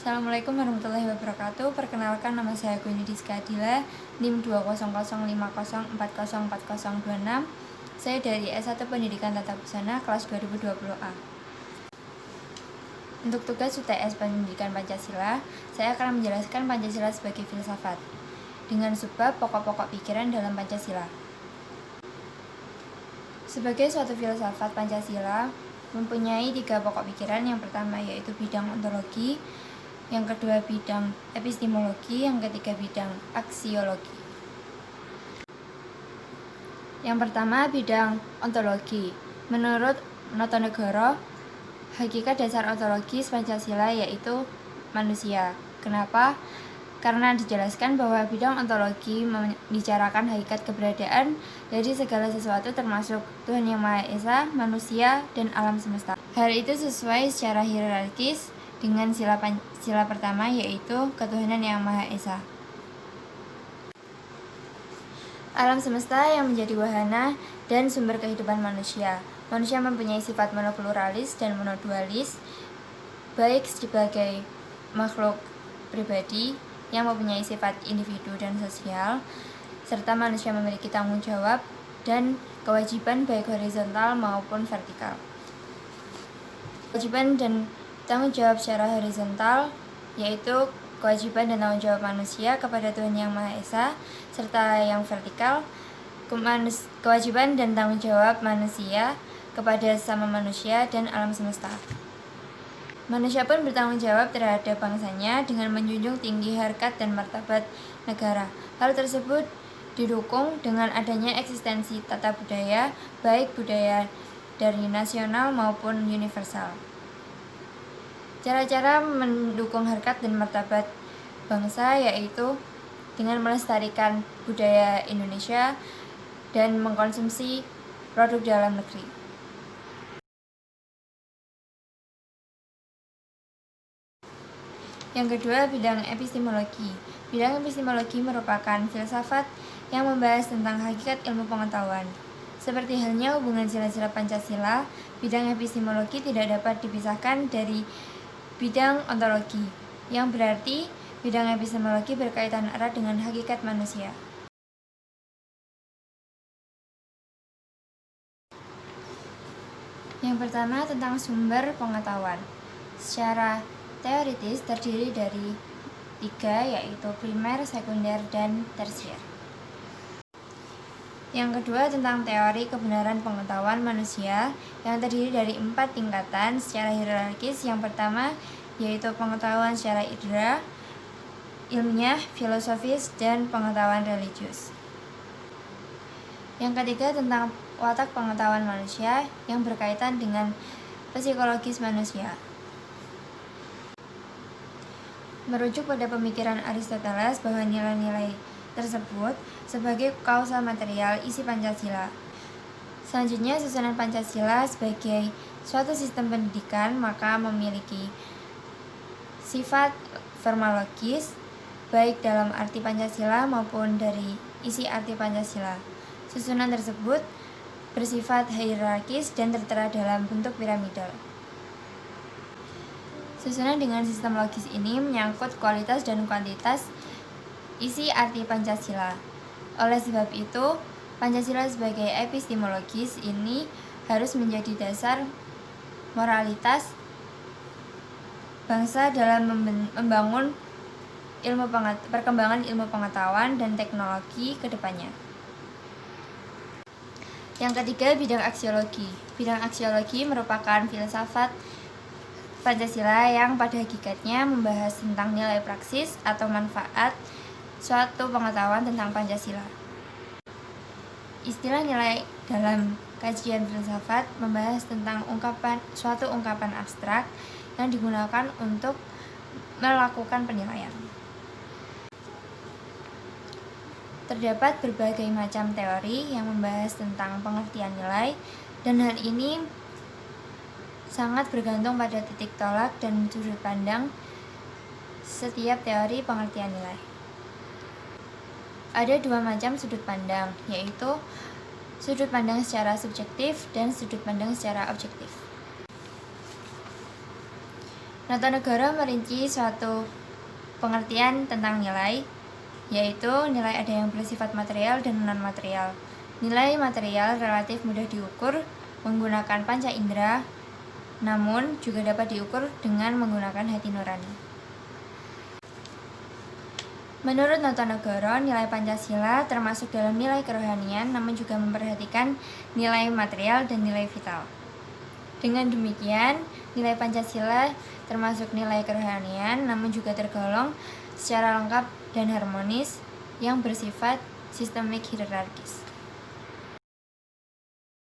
Assalamualaikum warahmatullahi wabarakatuh. Perkenalkan, nama saya Gwini Diska Adila, NIM 20050404026. Saya dari S1 Pendidikan Tata Busana kelas 2020A. Untuk tugas UTS Pendidikan Pancasila, saya akan menjelaskan Pancasila sebagai filsafat dengan subbab pokok-pokok pikiran dalam Pancasila. Sebagai suatu filsafat, Pancasila mempunyai 3 pokok pikiran. Yang pertama yaitu bidang ontologi, yang kedua bidang epistemologi, yang ketiga bidang aksiologi. Yang pertama, bidang ontologi. Menurut Notonegoro, hakikat dasar ontologis Pancasila yaitu manusia. Kenapa? Karena dijelaskan bahwa bidang ontologi membicarakan hakikat keberadaan dari segala sesuatu termasuk Tuhan Yang Maha Esa, manusia, dan alam semesta. Hal itu sesuai secara hierarkis dengan sila pertama yaitu ketuhanan Yang Maha Esa. Alam semesta yang menjadi wahana dan sumber kehidupan manusia. Manusia mempunyai sifat monopluralis dan monodualis, baik sebagai makhluk pribadi yang mempunyai sifat individu dan sosial, serta manusia memiliki tanggung jawab dan kewajiban baik horizontal maupun vertikal. Kewajiban dan tanggung jawab secara horizontal yaitu kewajiban dan tanggung jawab manusia kepada Tuhan Yang Maha Esa, serta yang vertikal kewajiban dan tanggung jawab manusia kepada sesama manusia dan alam semesta. Manusia pun bertanggung jawab terhadap bangsanya dengan menjunjung tinggi harkat dan martabat negara. Hal tersebut didukung dengan adanya eksistensi tata budaya, baik budaya dari nasional maupun universal. Cara-cara mendukung harkat dan martabat bangsa yaitu dengan melestarikan budaya Indonesia dan mengkonsumsi produk dalam negeri. Yang kedua, bidang epistemologi. Bidang epistemologi merupakan filsafat yang membahas tentang hakikat ilmu pengetahuan. Seperti halnya hubungan sila-sila Pancasila, bidang epistemologi tidak dapat dipisahkan dari bidang ontologi, yang berarti bidang epistemologi berkaitan erat dengan hakikat manusia. Yang pertama, tentang sumber pengetahuan. Secara teoritis terdiri dari 3, yaitu primer, sekunder, dan tersier. Yang kedua, tentang teori kebenaran pengetahuan manusia yang terdiri dari 4 tingkatan secara hierarkis. Yang pertama yaitu pengetahuan secara indera, ilmiah, filosofis, dan pengetahuan religius. Yang ketiga, tentang watak pengetahuan manusia yang berkaitan dengan psikologis manusia. Merujuk pada pemikiran Aristoteles bahwa nilai-nilai tersebut sebagai kausal material isi Pancasila. Selanjutnya, susunan Pancasila sebagai suatu sistem pendidikan maka memiliki sifat formalogis baik dalam arti Pancasila maupun dari isi arti Pancasila. Susunan tersebut bersifat hierarkis dan tertera dalam bentuk piramidal. Susunan dengan sistem logis ini menyangkut kualitas dan kuantitas isi arti Pancasila. Oleh sebab itu, Pancasila sebagai epistemologis ini harus menjadi dasar moralitas bangsa dalam membangun perkembangan ilmu pengetahuan dan teknologi ke depannya. Yang ketiga, bidang aksiologi. Bidang aksiologi merupakan filsafat Pancasila yang pada hakikatnya membahas tentang nilai praksis atau manfaat suatu pengetahuan tentang Pancasila. Istilah nilai dalam kajian filsafat membahas tentang suatu ungkapan abstrak yang digunakan untuk melakukan penilaian. Terdapat berbagai macam teori yang membahas tentang pengertian nilai, dan hal ini sangat bergantung pada titik tolak dan sudut pandang setiap teori pengertian nilai. Ada 2 macam sudut pandang, yaitu sudut pandang secara subjektif dan sudut pandang secara objektif. Notonegoro merinci suatu pengertian tentang nilai, yaitu nilai ada yang bersifat material dan non-material. Nilai material relatif mudah diukur menggunakan panca indera, namun juga dapat diukur dengan menggunakan hati nurani. Menurut Notonegoro, nilai Pancasila termasuk dalam nilai kerohanian, namun juga memperhatikan nilai material dan nilai vital. Dengan demikian, nilai Pancasila termasuk nilai kerohanian, namun juga tergolong secara lengkap dan harmonis yang bersifat sistemik hierarkis.